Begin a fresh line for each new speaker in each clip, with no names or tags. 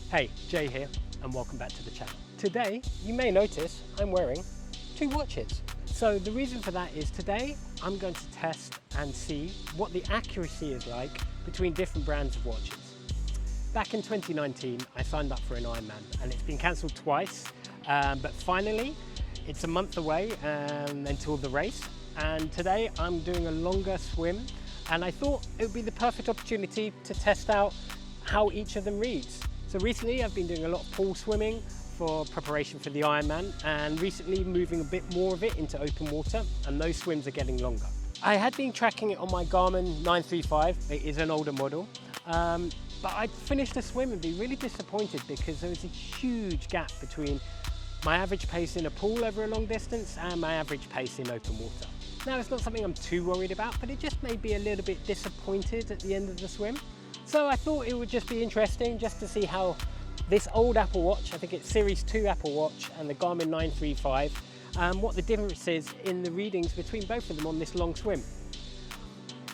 Hey, Jay here, and welcome back to the channel. Today, you may notice I'm wearing two watches. So the reason for that is today I'm going to test and see what the accuracy is like between different brands of watches. Back in 2019, I signed up for an Ironman and it's been cancelled twice, but finally it's a month away until the race, and today I'm doing a longer swim, and I thought it would be the perfect opportunity to test out how each of them reads. So recently I've been doing a lot of pool swimming for preparation for the Ironman, and recently moving a bit more of it into open water, and those swims are getting longer. I had been tracking it on my Garmin 935, it is an older model, but I'd finished the swim and be really disappointed because there was a huge gap between my average pace in a pool over a long distance and my average pace in open water. Now, it's not something I'm too worried about, but it just made me a little bit disappointed at the end of the swim. So I thought it would just be interesting just to see how this old Apple Watch, I think it's Series 2 Apple Watch, and the Garmin 935, what the difference is in the readings between both of them on this long swim.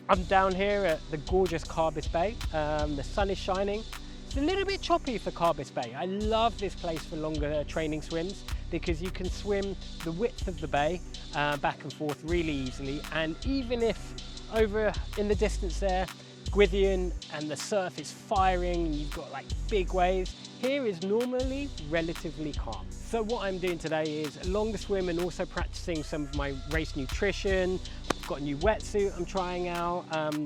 I'm down here at the gorgeous Carbis Bay. The sun is shining. It's a little bit choppy for Carbis Bay. I love this place for longer training swims because you can swim the width of the bay back and forth really easily, and even if over in the distance there Gwythian and the surf is firing and you've got like big waves, here is normally relatively calm. So what I'm doing today is a longer swim and also practicing some of my race nutrition. I've got a new wetsuit I'm trying out,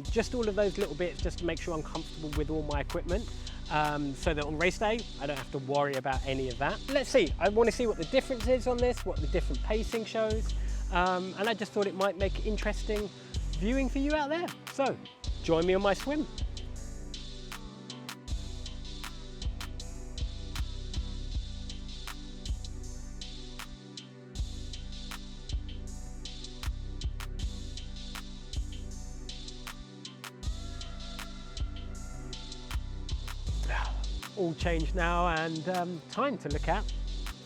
just all of those little bits just to make sure I'm comfortable with all my equipment, so that on race day I don't have to worry about any of that. Let's see, I want to see what the difference is on this, what the different pacing shows, and I just thought it might make interesting viewing for you out there. So join me on my swim. All changed now, and time to look at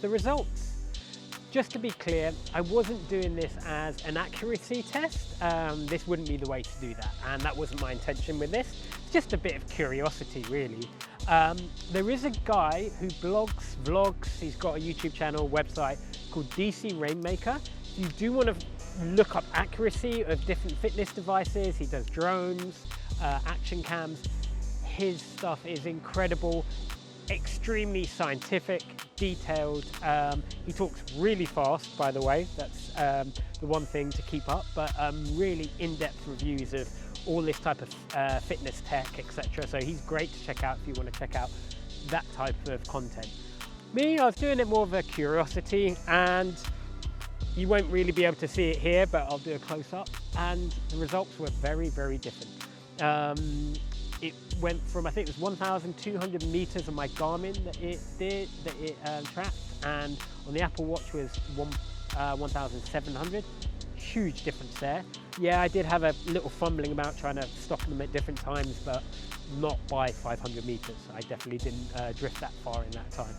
the results. Just to be clear, I wasn't doing this as an accuracy test. This wouldn't be the way to do that, and that wasn't my intention with this. It's just a bit of curiosity, really. There is a guy who blogs, vlogs, he's got a YouTube channel, website called DC Rainmaker. If you do want to look up accuracy of different fitness devices, he does drones, action cams. His stuff is incredible, extremely scientific, detailed. He talks really fast, by the way, that's the one thing to keep up, but really in-depth reviews of all this type of fitness tech, etc. So he's great to check out if you want to check out that type of content. Me, I was doing it more of a curiosity, and you won't really be able to see it here, but I'll do a close-up, and the results were very, very different. It went from, I think it was 1,200 meters on my Garmin that it tracked, and on the Apple Watch was 1,700. Huge difference there. Yeah, I did have a little fumbling about trying to stop them at different times, but not by 500 meters. I definitely didn't drift that far in that time.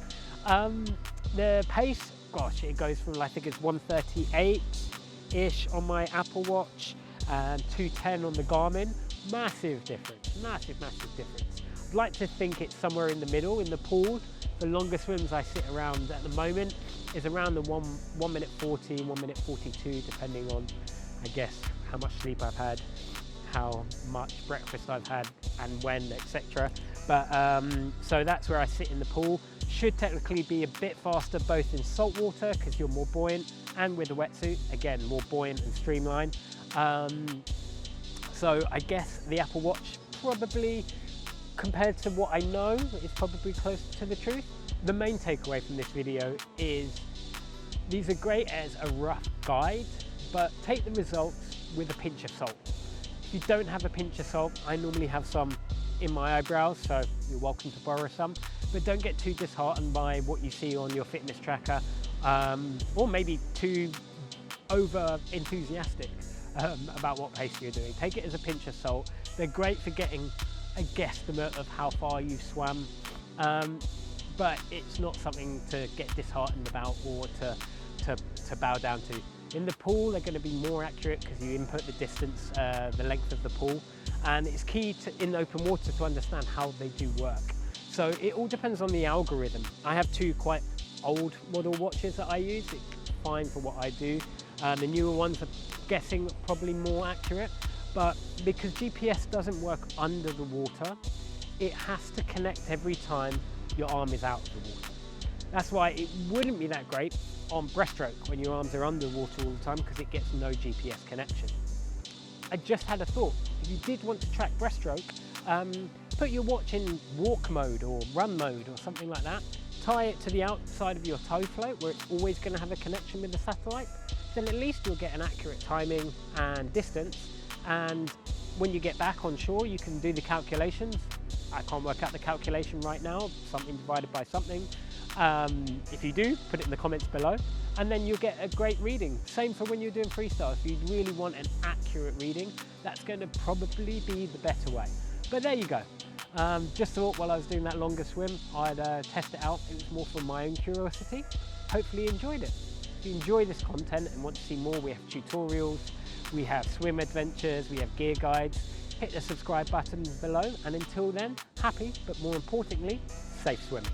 The pace, gosh, it goes from, I think it's 138-ish on my Apple Watch and 210 on the Garmin. Massive difference, massive difference. I'd like to think it's somewhere in the middle in the pool. The longer swims I sit around at the moment is around the 1 minute 40, 1 minute 42, depending on, I guess, how much sleep I've had, how much breakfast I've had, and when, etc. But so that's where I sit in the pool. Should technically be a bit faster both in salt water because you're more buoyant, and with a wetsuit, again, more buoyant and streamlined. So I guess the Apple Watch probably, compared to what I know, is probably closer to the truth. The main takeaway from this video is these are great as a rough guide, but take the results with a pinch of salt. If you don't have a pinch of salt, I normally have some in my eyebrows, so you're welcome to borrow some, but don't get too disheartened by what you see on your fitness tracker, or maybe too over enthusiastic about what pace you're doing. Take it as a pinch of salt. They're great for getting a guesstimate of how far you've swam, but it's not something to get disheartened about or to bow down to. In the pool, they're going to be more accurate because you input the distance, the length of the pool, and it's key to, in open water, to understand how they do work. So it all depends on the algorithm. I have two quite old model watches that I use. It's fine for what I do. The newer ones are guessing probably more accurate, but because GPS doesn't work under the water, it has to connect every time your arm is out of the water. That's why it wouldn't be that great on breaststroke when your arms are underwater all the time, because it gets no GPS connection. I just had a thought. If you did want to track breaststroke, put your watch in walk mode or run mode or something like that. Tie it to the outside of your tow float where it's always going to have a connection with the satellite. Then at least you'll get an accurate timing and distance. And when you get back on shore, you can do the calculations. I can't work out the calculation right now, something divided by something. If you do, put it in the comments below, and then you'll get a great reading. Same for when you're doing freestyle. If you really want an accurate reading, that's going to probably be the better way. But there you go. Just thought while I was doing that longer swim, I'd test it out. It was more for my own curiosity. Hopefully you enjoyed it. If you enjoy this content and want to see more, we have tutorials, we have swim adventures, we have gear guides. Hit the subscribe button below, and until then, happy, but more importantly, safe swimming.